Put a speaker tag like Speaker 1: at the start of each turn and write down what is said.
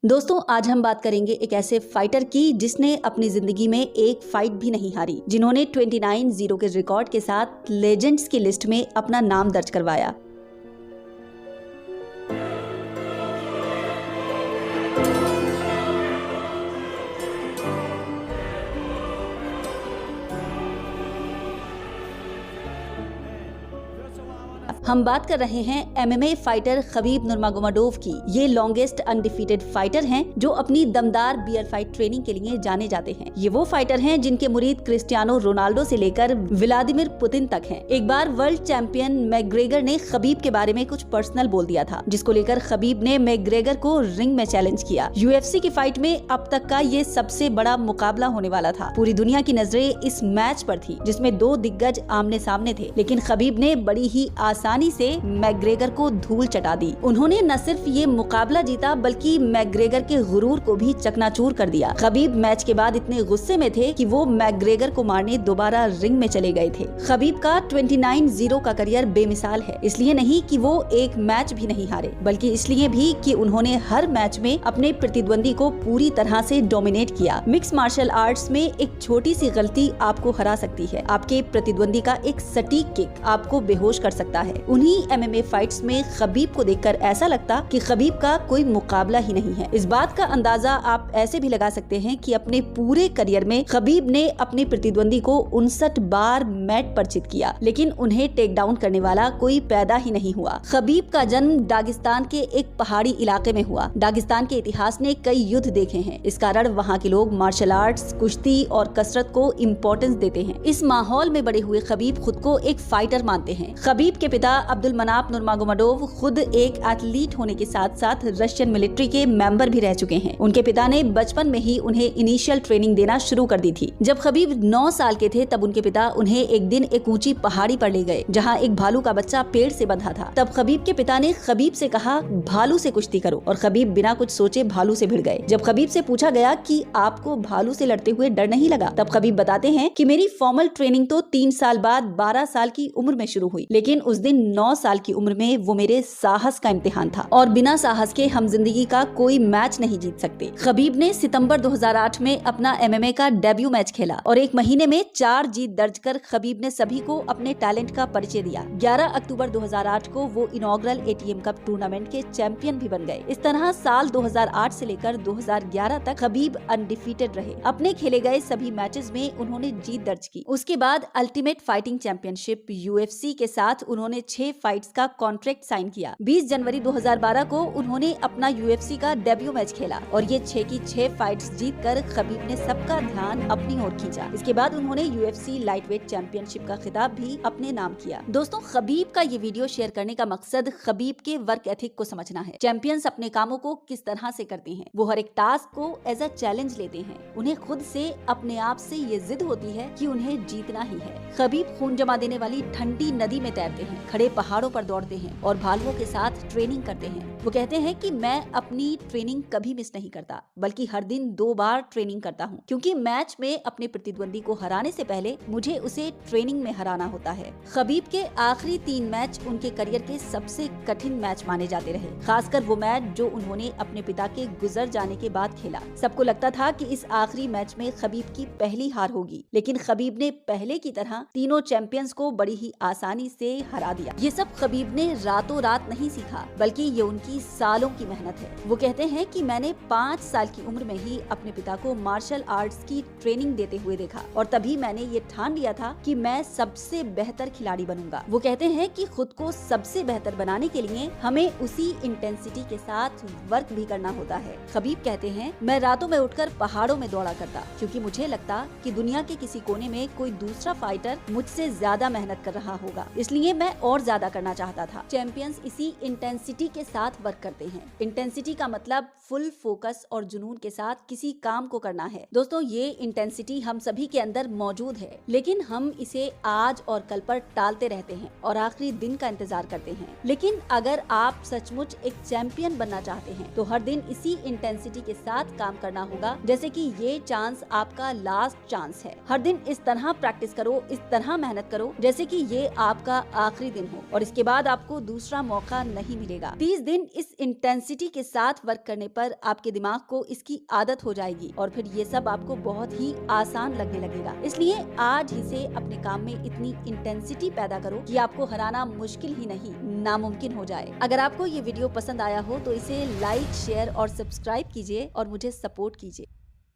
Speaker 1: दोस्तों आज हम बात करेंगे एक ऐसे फाइटर की जिसने अपनी जिंदगी में एक फाइट भी नहीं हारी, जिन्होंने 29-0 के रिकॉर्ड के साथ लेजेंड्स की लिस्ट में अपना नाम दर्ज करवाया। हम बात कर रहे हैं एमएमए फाइटर खबीब नुर्मागोमडोव की। ये लॉन्गेस्ट अनडिफीटेड फाइटर हैं जो अपनी दमदार बियर फाइट ट्रेनिंग के लिए जाने जाते हैं। ये वो फाइटर हैं जिनके मुरीद क्रिस्टियानो रोनाल्डो से लेकर व्लादिमीर पुतिन तक हैं। एक बार वर्ल्ड चैंपियन मैकग्रेगर ने खबीब के बारे में कुछ पर्सनल बोल दिया था, जिसको लेकर खबीब ने मैकग्रेगर को रिंग में चैलेंज किया। यूएफसी की फाइट में अब तक का ये सबसे बड़ा मुकाबला होने वाला था। पूरी दुनिया की नजरें इस मैच पर थी, जिसमें दो दिग्गज आमने सामने थे, लेकिन खबीब ने बड़ी ही आसानी से मैकग्रेगर को धूल चटा दी। उन्होंने न सिर्फ ये मुकाबला जीता बल्कि मैकग्रेगर के गुरूर को भी चकनाचूर कर दिया। खबीब मैच के बाद इतने गुस्से में थे कि वो मैकग्रेगर को मारने दोबारा रिंग में चले गए थे। खबीब का 29-0 का करियर बेमिसाल है, इसलिए नहीं कि वो एक मैच भी नहीं हारे, बल्कि इसलिए भी कि उन्होंने हर मैच में अपने प्रतिद्वंदी को पूरी तरह से डोमिनेट किया। मिक्स मार्शल आर्ट्स में एक छोटी सी गलती आपको हरा सकती है। आपके प्रतिद्वंदी का एक सटीक किक आपको बेहोश कर सकता है। उन्हीं एमएमए फाइट्स में खबीब को देखकर ऐसा लगता कि खबीब का कोई मुकाबला ही नहीं है। इस बात का अंदाजा आप ऐसे भी लगा सकते हैं कि अपने पूरे करियर में खबीब ने अपने प्रतिद्वंदी को 59 बार मैट पर चित किया, लेकिन उन्हें टेक डाउन करने वाला कोई पैदा ही नहीं हुआ। खबीब का जन्म दागिस्तान के एक पहाड़ी इलाके में हुआ। दागिस्तान के इतिहास ने कई युद्ध देखे हैं, इस कारण वहाँ के लोग मार्शल आर्ट्स, कुश्ती और कसरत को इम्पोर्टेंस देते हैं। इस माहौल में बड़े हुए खबीब खुद को एक फाइटर मानते हैं। खबीब के पिता अब्दुल मनाफ नुर्मागोमडोव खुद एक एथलीट होने के साथ साथ रशियन मिलिट्री के मेंबर भी रह चुके हैं। उनके पिता ने बचपन में ही उन्हें इनिशियल ट्रेनिंग देना शुरू कर दी थी। जब खबीब 9 साल के थे तब उनके पिता उन्हें एक दिन एक ऊंची पहाड़ी पर ले गए, जहां एक भालू का बच्चा पेड़ से बंधा था। तब खबीब के पिता ने खबीब से कहा, भालू से कुश्ती करो, और खबीब बिना कुछ सोचे भालू से भिड़ गए। जब खबीब से पूछा गया कि आपको भालू से लड़ते हुए डर नहीं लगा, तब खबीब बताते हैं कि मेरी फॉर्मल ट्रेनिंग तो 3 साल बाद 12 साल की उम्र में शुरू हुई, लेकिन उस दिन 9 साल की उम्र में वो मेरे साहस का इम्तिहान था, और बिना साहस के हम जिंदगी का कोई मैच नहीं जीत सकते। खबीब ने सितंबर 2008 में अपना एमएमए का डेब्यू मैच खेला और एक महीने में 4 जीत दर्ज कर खबीब ने सभी को अपने टैलेंट का परिचय दिया। 11 अक्टूबर 2008 को वो इनॉग्रल एटीएम कप टूर्नामेंट के चैंपियन भी बन गए। इस तरह साल 2008 से लेकर 2011 तक खबीब अनडिफीटेड रहे। अपने खेले गए सभी मैचेस में उन्होंने जीत दर्ज की। उसके बाद अल्टीमेट फाइटिंग चैंपियनशिप यूएफसी के साथ उन्होंने 6 फाइट्स का कॉन्ट्रैक्ट साइन किया। 20 जनवरी 2012 को उन्होंने अपना यूएफसी का डेब्यू मैच खेला और ये 6 की 6 फाइट्स जीतकर खबीब ने सबका ध्यान अपनी ओर खींचा। इसके बाद उन्होंने यूएफसी लाइटवेट चैंपियनशिप का खिताब भी अपने नाम किया। दोस्तों, खबीब का ये वीडियो शेयर करने का मकसद खबीब के वर्क एथिक को समझना है। चैंपियंस अपने कामों को किस तरह से करते हैं। वो हर एक टास्क को एज अ चैलेंज लेते हैं। उन्हें खुद से अपने आप से ये जिद होती है कि उन्हें जीतना ही है। खबीब खून जमा देने वाली ठंडी नदी में तैरते हैं, खड़े पहाड़ों पर दौड़ते हैं और भालुओं के साथ ट्रेनिंग करते हैं। वो कहते हैं कि मैं अपनी ट्रेनिंग कभी मिस नहीं करता, बल्कि हर दिन 2 बार ट्रेनिंग करता हूँ, क्योंकि मैच में अपने प्रतिद्वंदी को हराने से पहले मुझे उसे ट्रेनिंग में हराना होता है। खबीब के आखिरी 3 मैच उनके करियर के सबसे कठिन मैच माने जाते रहे, खासकर वो मैच जो उन्होंने अपने पिता के गुजर जाने के बाद खेला। सबको लगता था कि इस आखिरी मैच में खबीब की पहली हार होगी, लेकिन खबीब ने पहले की तरह तीनों चैंपियंस को बड़ी ही आसानी से हरा दिया। ये सब खबीब ने रातों रात नहीं सीखा, बल्कि ये उनकी सालों की मेहनत है। वो कहते हैं कि मैंने 5 साल की उम्र में ही अपने पिता को मार्शल आर्ट्स की ट्रेनिंग देते हुए देखा, और तभी मैंने ये ठान लिया था कि मैं सबसे बेहतर खिलाड़ी बनूंगा। वो कहते हैं कि खुद को सबसे बेहतर बनाने के लिए हमें उसी इंटेंसिटी के साथ वर्क भी करना होता है। खबीब कहते हैं, मैं रातों में उठकर पहाड़ों में दौड़ा करता, क्योंकि मुझे लगता कि दुनिया के किसी कोने में कोई दूसरा फाइटर मुझसे ज्यादा मेहनत कर रहा होगा, इसलिए मैं और ज्यादा करना चाहता था। चैंपियंस इसी इंटेंसिटी के साथ वर्क करते हैं। इंटेंसिटी का मतलब फुल फोकस और जुनून के साथ किसी काम को करना है। दोस्तों, ये इंटेंसिटी हम सभी के अंदर मौजूद है, लेकिन हम इसे आज और कल पर टालते रहते हैं और आखिरी दिन का इंतजार करते हैं। लेकिन अगर आप सचमुच एक चैंपियन बनना चाहते हैं तो हर दिन इसी इंटेंसिटी के साथ काम करना होगा, जैसे कि ये चांस आपका लास्ट चांस है। हर दिन इस तरह प्रैक्टिस करो, इस तरह मेहनत करो जैसे कि ये आपका आखिरी दिन हो और इसके बाद आपको दूसरा मौका नहीं मिलेगा। 30 दिन इस इंटेंसिटी के साथ वर्क करने पर आपके दिमाग को इसकी आदत हो जाएगी और फिर ये सब आपको बहुत ही आसान लगने लगेगा। इसलिए आज ही से अपने काम में इतनी इंटेंसिटी पैदा करो कि आपको हराना मुश्किल ही नहीं, नामुमकिन हो जाए। अगर आपको ये वीडियो पसंद आया हो तो इसे लाइक, शेयर और सब्सक्राइब कीजिए और मुझे सपोर्ट कीजिए।